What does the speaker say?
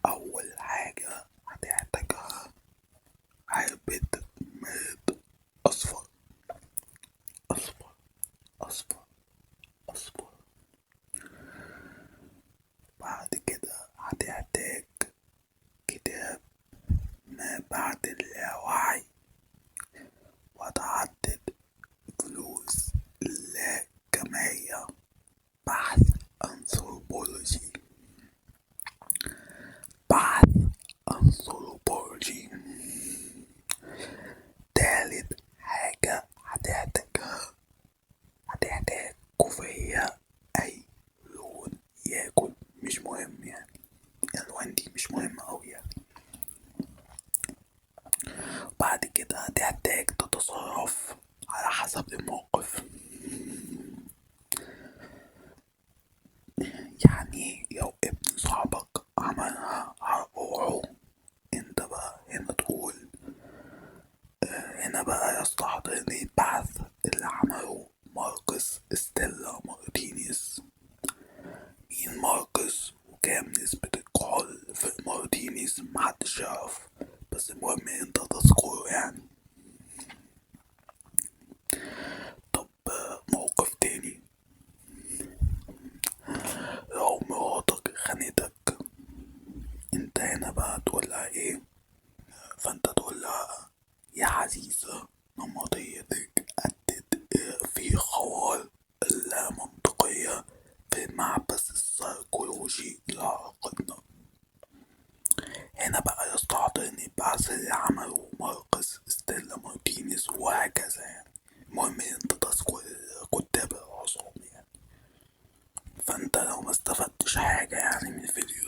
أول حاجة هتحتاجها علبة مرد أصفر أصفر أصفر أصفر. بعد كده هتحتاج كتاب ما بعد اللاوعي، وتعدد فلوس لا جمعية، بحث أنثروبولوجي، بحث أنثروبولوجي. تالت حاجة هتحتاج كوفية أي لون ياكل، مش مهم يعني، الألوان دي مش مهمة أوي يعني. بعد كده هتحتاج تتصرف على حسب الموقف. يعني لو ابن صاحبك عملها هروحه، انت بقى هنا تقول هنا بقى يستحضرني البحث اللي عمله ماركوس ستيلا مارتينيز. مين ماركوس وكام نسبة الكحول في المارتينيز محدش يعرف، بس المهم انت تذكره يعني. طب موقف تاني، لو مراتك خانتك، انت هنا بقى تقولها ايه؟ فانت تقولها يا عزيزة، نمطيتك أدت في خوار لا منطقية في المعبث السيكولوجي لعقدنا. هنا بقى يستعطيني البحث اللي عمله ماركوس ستيلا مارتينيز وهكذا يعني. المهم انت تذكر كتاب العصام يعني. فانت لو ما استفدتش حاجة يعني من الفيديو